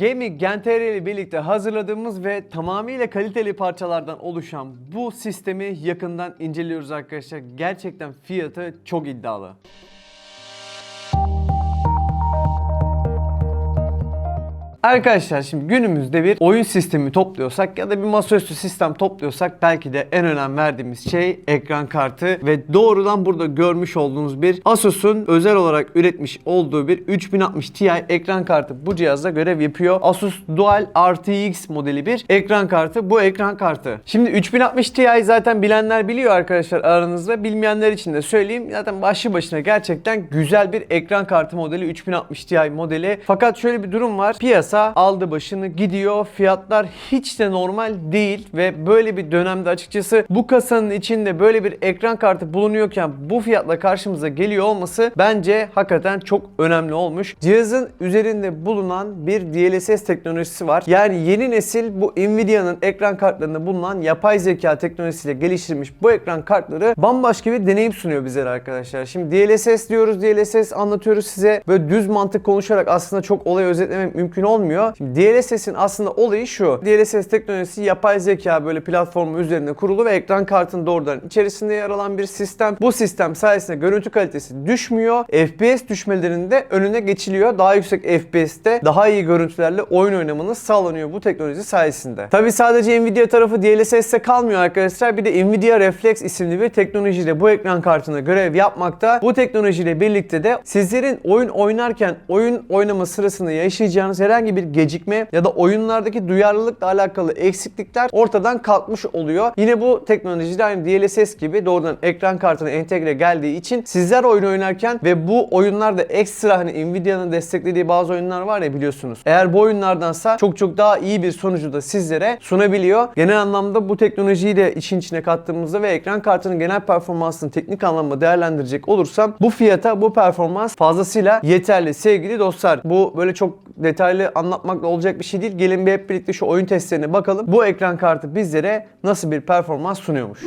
Gaming Gen TR ile birlikte hazırladığımız ve tamamıyla kaliteli parçalardan oluşan bu sistemi yakından inceliyoruz arkadaşlar. Gerçekten fiyatı çok iddialı. Arkadaşlar şimdi günümüzde bir oyun sistemi topluyorsak ya da bir masaüstü sistem topluyorsak belki de en önem verdiğimiz şey ekran kartı ve doğrudan burada görmüş olduğunuz bir Asus'un özel olarak üretmiş olduğu bir 3060 Ti ekran kartı bu cihazda görev yapıyor. Asus Dual RTX modeli bir ekran kartı bu ekran kartı. Şimdi 3060 Ti zaten bilenler biliyor arkadaşlar aranızda. Bilmeyenler için de söyleyeyim. Zaten başlı başına gerçekten güzel bir ekran kartı modeli 3060 Ti modeli. Fakat şöyle bir durum var. Piyasa aldı başını gidiyor. Fiyatlar hiç de normal değil ve böyle bir dönemde açıkçası bu kasanın içinde böyle bir ekran kartı bulunuyorken bu fiyatla karşımıza geliyor olması bence hakikaten çok önemli olmuş. Cihazın üzerinde bulunan bir DLSS teknolojisi var. Yani yeni nesil bu Nvidia'nın ekran kartlarında bulunan yapay zeka teknolojisiyle geliştirilmiş bu ekran kartları bambaşka bir deneyim sunuyor bizlere arkadaşlar. Şimdi DLSS diyoruz, DLSS anlatıyoruz size. Böyle düz mantık konuşarak aslında çok olayı özetlemek mümkün olmuyor. Şimdi DLSS'in aslında olayı şu. DLSS teknolojisi yapay zeka böyle platformu üzerinde kurulu ve ekran kartının doğrudan içerisinde yer alan bir sistem. Bu sistem sayesinde görüntü kalitesi düşmüyor. FPS düşmelerinde önüne geçiliyor. Daha yüksek FPS'te daha iyi görüntülerle oyun oynamanız sağlanıyor bu teknoloji sayesinde. Tabi sadece Nvidia tarafı DLSS'te kalmıyor arkadaşlar. Bir de Nvidia Reflex isimli bir teknolojiyle bu ekran kartında görev yapmakta. Bu teknolojiyle birlikte de sizlerin oyun oynarken oyun oynama sırasında yaşayacağınız herhangi bir gecikme ya da oyunlardaki duyarlılıkla alakalı eksiklikler ortadan kalkmış oluyor. Yine bu teknolojide aynı DLSS gibi doğrudan ekran kartına entegre geldiği için sizler oyun oynarken ve bu oyunlarda ekstra hani Nvidia'nın desteklediği bazı oyunlar var ya biliyorsunuz. Eğer bu oyunlardansa çok daha iyi bir sonucu da sizlere sunabiliyor. Genel anlamda bu teknolojiyi de işin içine kattığımızda ve ekran kartının genel performansını teknik anlamda değerlendirecek olursam bu fiyata bu performans fazlasıyla yeterli sevgili dostlar. Bu böyle çok detaylı anlatmakla olacak bir şey değil. Gelin bir hep birlikte şu oyun testlerine bakalım. Bu ekran kartı bizlere nasıl bir performans sunuyormuş.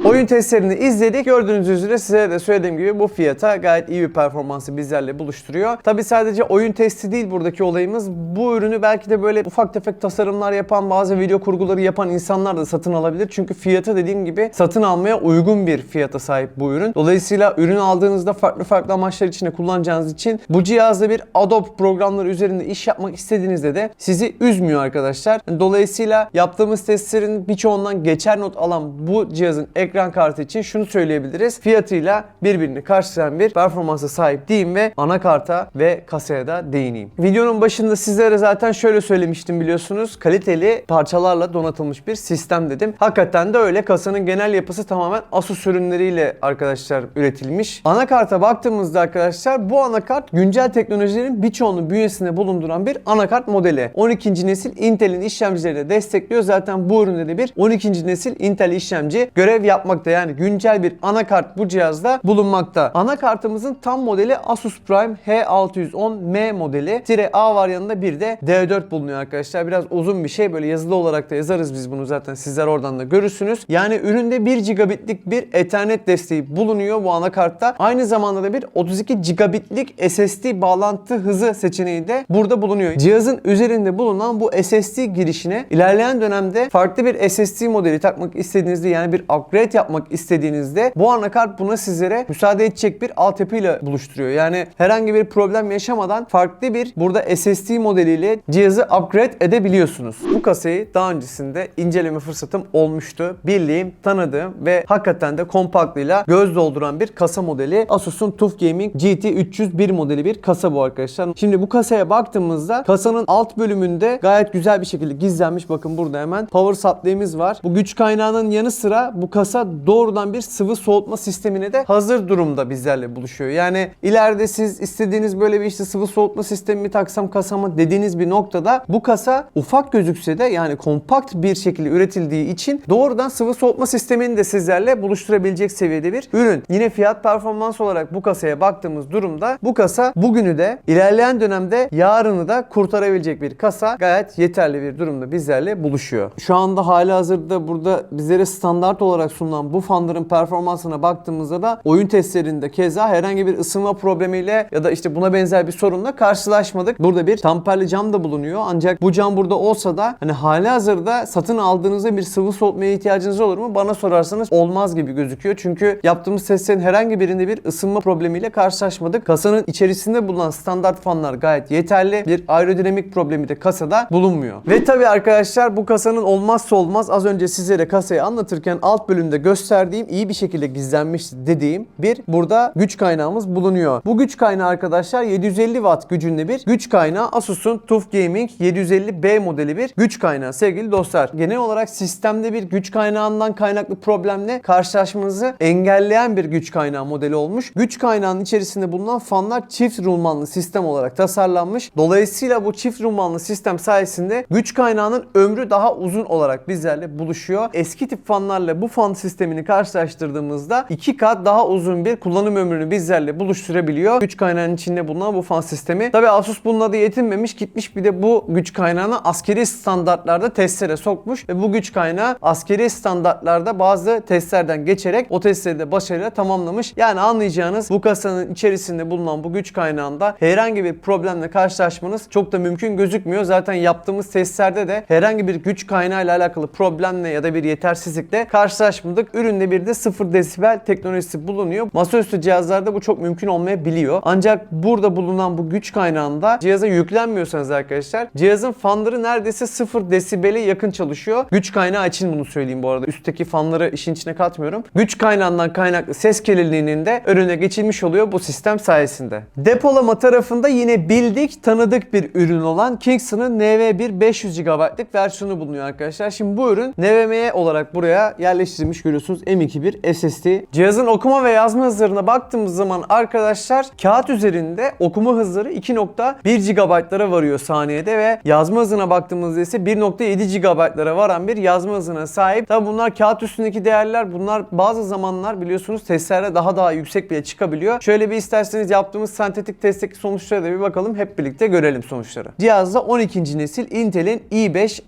Oyun testlerini izledik. Gördüğünüz üzere size de söylediğim gibi bu fiyata gayet iyi bir performansı bizlerle buluşturuyor. Tabi sadece oyun testi değil buradaki olayımız. Bu ürünü belki de böyle ufak tefek tasarımlar yapan, bazı video kurguları yapan insanlar da satın alabilir. Çünkü fiyatı dediğim gibi satın almaya uygun bir fiyata sahip bu ürün. Dolayısıyla ürün aldığınızda farklı amaçlar için kullanacağınız için bu cihazda bir Adobe programları üzerinde iş yapmak istediğinizde de sizi üzmüyor arkadaşlar. Dolayısıyla yaptığımız testlerin birçoğundan geçer not alan bu cihazın ekran kartı için şunu söyleyebiliriz. Fiyatıyla birbirini karşılayan bir performansa sahip diyeyim ve anakarta ve kasaya da değineyim. Videonun başında sizlere zaten şöyle söylemiştim biliyorsunuz. Kaliteli parçalarla donatılmış bir sistem dedim. Hakikaten de öyle. Kasanın genel yapısı tamamen Asus ürünleriyle arkadaşlar üretilmiş. Anakarta baktığımızda arkadaşlar bu anakart güncel teknolojilerin birçoğunu bünyesinde bulunduran bir anakart modeli. 12. nesil Intel'in işlemcilerini destekliyor. Zaten bu üründe de bir 12. nesil Intel işlemci görev yapmakta. Yani güncel bir anakart bu cihazda bulunmakta. Anakartımızın tam modeli Asus Prime H610M modeli. A varyanında bir de D4 bulunuyor arkadaşlar. Biraz uzun bir şey. Böyle yazılı olarak da yazarız biz bunu zaten. Sizler oradan da görürsünüz. Yani üründe 1 gigabitlik bir Ethernet desteği bulunuyor bu anakartta. Aynı zamanda da bir 32 gigabitlik SSD bağlantı hızı seçeneği de burada bulunuyor. Cihazın üzerinde bulunan bu SSD girişine ilerleyen dönemde farklı bir SSD modeli takmak istediğinizde yani bir upgrade yapmak istediğinizde bu anakart buna sizlere müsaade edecek bir altyapıyla buluşturuyor. Yani herhangi bir problem yaşamadan farklı bir burada SSD modeliyle cihazı upgrade edebiliyorsunuz. Bu kasayı daha öncesinde inceleme fırsatım olmuştu. Bildiğim, tanıdığım ve hakikaten de kompaktlığıyla göz dolduran bir kasa modeli. Asus'un TUF Gaming GT 301 modeli bir kasa bu arkadaşlar. Şimdi bu kasaya baktığımızda kasanın alt bölümünde gayet güzel bir şekilde gizlenmiş. Bakın burada hemen power supply'miz var. Bu güç kaynağının yanı sıra bu kasa doğrudan bir sıvı soğutma sistemine de hazır durumda bizlerle buluşuyor. Yani ileride siz istediğiniz böyle bir işte sıvı soğutma sistemi mi taksam kasama dediğiniz bir noktada bu kasa ufak gözükse de yani kompakt bir şekilde üretildiği için doğrudan sıvı soğutma sistemini de sizlerle buluşturabilecek seviyede bir ürün. Yine fiyat performans olarak bu kasaya baktığımız durumda bu kasa bugünü de ilerleyen dönemde yarını da kurtarabilecek bir kasa, gayet yeterli bir durumda bizlerle buluşuyor. Şu anda halihazırda burada bizlere standart olarak sunulan bu fanların performansına baktığımızda da oyun testlerinde keza herhangi bir ısınma problemiyle ya da işte buna benzer bir sorunla karşılaşmadık. Burada bir tamperli cam da bulunuyor. Ancak bu cam burada olsa da hani halihazırda satın aldığınızda bir sıvı soğutmaya ihtiyacınız olur mu? Bana sorarsanız olmaz gibi gözüküyor. Çünkü yaptığımız testlerin herhangi birinde bir ısınma problemiyle karşılaşmadık. Kasanın içerisinde bulunan standart fanlar gayet yeterli. Bir aerodinamik problemi de kasada bulunmuyor. Ve tabii arkadaşlar bu kasanın olmazsa olmaz, az önce sizlere kasayı anlatırken alt bölümde gösterdiğim, iyi bir şekilde gizlenmiş dediğim bir burada güç kaynağımız bulunuyor. Bu güç kaynağı arkadaşlar 750 Watt gücünde bir güç kaynağı. Asus'un TUF Gaming 750B modeli bir güç kaynağı sevgili dostlar. Genel olarak sistemde bir güç kaynağından kaynaklı problemle karşılaşmanızı engelleyen bir güç kaynağı modeli olmuş. Güç kaynağının içerisinde bulunan fanlar çift rulmanlı sistem olarak tasarlanmış. Dolayısıyla bu çift rulmanlı sistem sayesinde güç kaynağının ömrü daha uzun olarak bizlerle buluşuyor. Eski tip fanlarla bu fan sistemini karşılaştırdığımızda 2 kat daha uzun bir kullanım ömrünü bizlerle buluşturabiliyor. Güç kaynağının içinde bulunan bu fan sistemi. Tabi Asus bununla da yetinmemiş, gitmiş bir de bu güç kaynağını askeri standartlarda testlere sokmuş ve bu güç kaynağı askeri standartlarda bazı testlerden geçerek o testleri de başarıyla tamamlamış. Yani anlayacağınız bu kasanın içerisinde bulunan bu güç kaynağında herhangi bir problemle karşılaşmanız çok da mümkün gözükmüyor. Zaten yaptığımız testlerde de herhangi bir güç kaynağı ile alakalı problemle ya da bir yetersizlikle karşılaşmadık. Üründe bir de 0 desibel teknolojisi bulunuyor. Masaüstü cihazlarda bu çok mümkün olmayabiliyor. Ancak burada bulunan bu güç kaynağında cihaza yüklenmiyorsanız arkadaşlar, cihazın fanları neredeyse 0 desibele yakın çalışıyor. Güç kaynağı için bunu söyleyeyim bu arada. Üstteki fanları işin içine katmıyorum. Güç kaynağından kaynaklı ses kirliliğinin de önüne geçilmiş oluyor bu sistem sayesinde. Depolama tarafında yine bildik, tanıdık bir ürün olan Kingston'ın NV1 500 GB'lık versiyonu bulunuyor arkadaşlar. Şimdi bu ürün NVMe olarak buraya yerleştirilmiş, görüyorsunuz. M.2 bir SSD. Cihazın okuma ve yazma hızlarına baktığımız zaman arkadaşlar kağıt üzerinde okuma hızları 2.1 GB'lara varıyor saniyede ve yazma hızına baktığımızda ise 1.7 GB'lara varan bir yazma hızına sahip. Tabi bunlar kağıt üstündeki değerler. Bunlar bazı zamanlar biliyorsunuz testlerde daha yüksek bile çıkabiliyor. Şöyle bir isterseniz yaptığımız sentetik testteki sonuçlara da bir bakalım. Hep birlikte görelim sonuçları. Cihazda 12. nesil Intel'in i5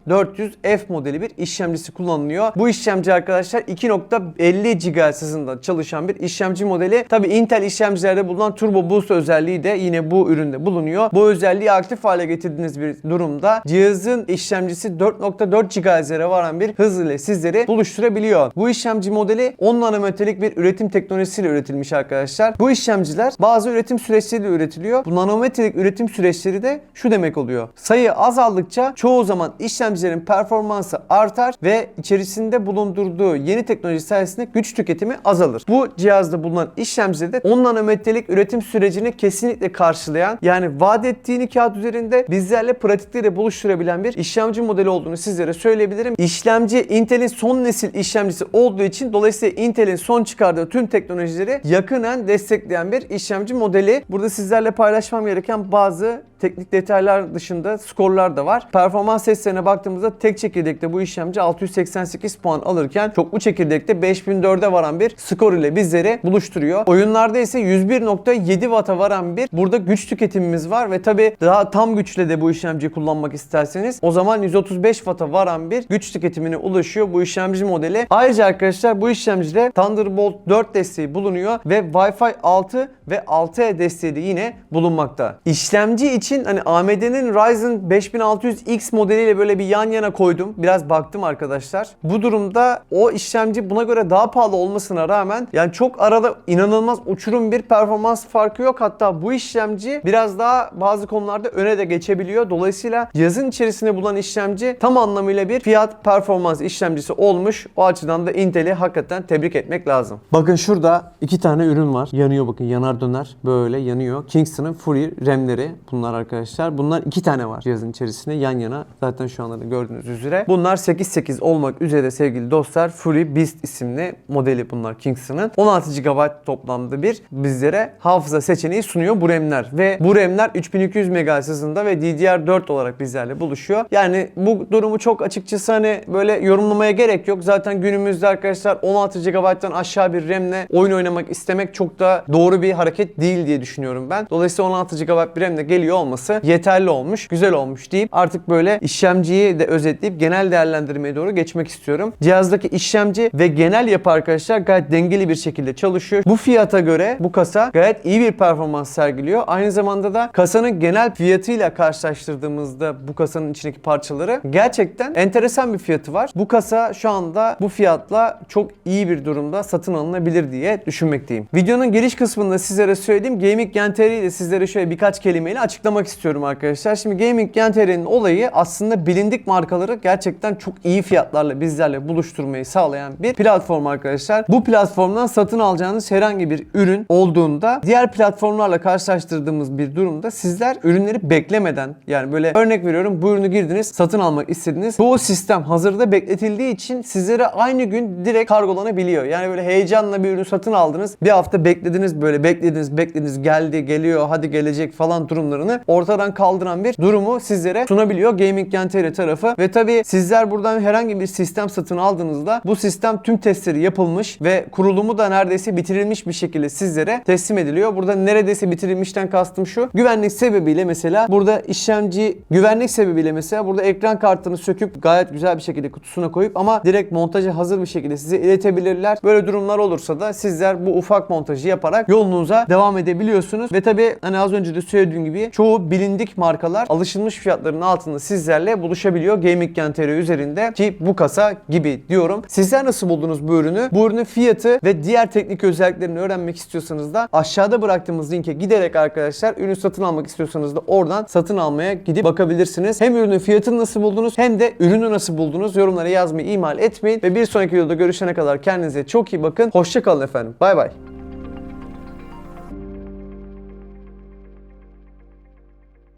12400F modeli bir işlemcisi kullanılıyor. Bu işlemci arkadaşlar 2.50 GHz hızında çalışan bir işlemci modeli. Tabi Intel işlemcilerde bulunan Turbo Boost özelliği de yine bu üründe bulunuyor. Bu özelliği aktif hale getirdiğiniz bir durumda cihazın işlemcisi 4.4 GHz'lere varan bir hız ile sizleri buluşturabiliyor. Bu işlemci modeli 10 nanometrelik bir üretim teknolojisiyle üretilmiş arkadaşlar. Bu işlemciler bazı üretim süreçleriyle üretiliyor. Bu nanometrelik üretim süreçleri de şu demek oluyor: sayı azaldıkça çoğu zaman işlemcilerin performansı artar ve içerisinde bulundurduğu yeni teknoloji sayesinde güç tüketimi azalır. Bu cihazda bulunan işlemcide 10 nanometrelik üretim sürecini kesinlikle karşılayan, yani vaat ettiğini kağıt üzerinde bizlerle pratikleri buluşturabilen bir işlemci modeli olduğunu sizlere söyleyebilirim. İşlemci Intel'in son nesil işlemcisi olduğu için dolayısıyla Intel'in son çıkardığı tüm teknolojileri yakından destekleyen bir işlemci modeli. Burada sizlerle paylaşmam gereken bazı teknik detaylar dışında skorlar da var. Performans testlerine baktığımızda tek çekirdekte bu işlemci 688 puan alırken çoklu çekirdekte 5004'e varan bir skor ile bizleri buluşturuyor. Oyunlarda ise 101.7 Watt'a varan bir burada güç tüketimimiz var ve tabi daha tam güçle de bu işlemciyi kullanmak isterseniz o zaman 135 Watt'a varan bir güç tüketimine ulaşıyor bu işlemci modeli. Ayrıca arkadaşlar bu işlemcide Thunderbolt 4 desteği bulunuyor ve Wi-Fi 6 ve 6E desteği de yine bulunmakta. İşlemci için hani AMD'nin Ryzen 5600X modeliyle böyle bir yan yana koydum. Biraz baktım arkadaşlar. Bu durumda o işlemci buna göre daha pahalı olmasına rağmen yani çok arada inanılmaz uçurum bir performans farkı yok. Hatta bu işlemci biraz daha bazı konularda öne de geçebiliyor. Dolayısıyla cihazın içerisinde bulunan işlemci tam anlamıyla bir fiyat performans işlemcisi olmuş. O açıdan da Intel'i hakikaten tebrik etmek lazım. Bakın şurada 2 tane ürün var. Yanıyor bakın, yanar döner böyle yanıyor. Kingston'ın Fury RAM'leri bunlar arkadaşlar. Bunlar 2 tane var cihazın içerisinde yan yana. Zaten şu anda da gördüğünüz üzere. Bunlar 8.8 olmak üzere sevgili dostlar. Fury Beast isimli modeli bunlar Kingston'ın. 16 GB toplamda bir bizlere hafıza seçeneği sunuyor bu RAM'ler. Ve bu RAM'ler 3200 MHz hızında ve DDR4 olarak bizlerle buluşuyor. Yani bu durumu çok açıkçası hani böyle yorumlamaya gerek yok. Zaten günümüzde arkadaşlar 16 GB'dan aşağı bir RAM'le oyun oynamak istemek çok da doğru bir hareket değil diye düşünüyorum ben. Dolayısıyla 16 GB bir RAM'le geliyor olması yeterli olmuş, güzel olmuş deyip artık böyle işlemciyi de özetleyip genel değerlendirmeye doğru geçmek istiyorum. Cihazdaki işlemci ve genel yapı arkadaşlar gayet dengeli bir şekilde çalışıyor. Bu fiyata göre bu kasa gayet iyi bir performans sergiliyor. Aynı zamanda da kasanın genel fiyatıyla karşılaştırdığımızda bu kasanın içindeki parçaları gerçekten enteresan bir fiyatı var. Bu kasa şu anda bu fiyatla çok iyi bir durumda satın alınabilir diye düşünmekteyim. Videonun giriş kısmında sizlere söylediğim Gaming Gen TR'yi de sizlere şöyle birkaç kelimeyle açıklamak istiyorum arkadaşlar. Şimdi Gaming Gen TR'nin olayı aslında bilindik markaları gerçekten çok iyi fiyatlarla bizlerle buluşturmayı sağlayan bir platform arkadaşlar. Bu platformdan satın alacağınız herhangi bir ürün olduğunda diğer platformlarla karşılaştırdığımız bir durumda sizler ürünleri beklemeden, yani böyle örnek veriyorum, bu ürünü girdiniz, satın almak istediniz. Bu sistem hazırda bekletildiği için sizlere aynı gün direkt kargolanabiliyor. Yani böyle heyecanla bir ürünü satın aldınız. Bir hafta beklediniz, böyle beklediniz geldi, geliyor, hadi gelecek falan durumlarını ortadan kaldıran bir durumu sizlere sunabiliyor Gaming Gen TR tarafı. Ve tabii sizler buradan herhangi bir sistem satın aldığınızda bu sistem tüm testleri yapılmış ve kurulumu da neredeyse bitirilmiş bir şekilde sizlere teslim ediliyor. Burada neredeyse bitirilmişten kastım şu: güvenlik sebebiyle mesela burada burada ekran kartını söküp gayet güzel bir şekilde kutusuna koyup ama direkt montaja hazır bir şekilde size iletebilirler. Böyle durumlar olursa da sizler bu ufak montajı yaparak yolunuza devam edebiliyorsunuz. Ve tabii hani az önce de söylediğim gibi çoğu bilindik markalar alışılmış fiyatların altında sizlerle buluşabiliyor Gaming Gen TR üzerinde, ki bu kasa gibi diyorum. Sizler nasıl buldunuz bu ürünü? Bu ürünün fiyatı ve diğer teknik özelliklerini öğrenmek istiyorsanız da aşağıda bıraktığımız linke giderek arkadaşlar ürünü satın almak istiyorsanız da oradan satın almaya gidip bakabilirsiniz. Hem ürünün fiyatını nasıl buldunuz hem de ürünü nasıl buldunuz? Yorumlara yazmayı ihmal etmeyin ve bir sonraki videoda görüşene kadar kendinize çok iyi bakın. Hoşça kalın efendim. Bay bay.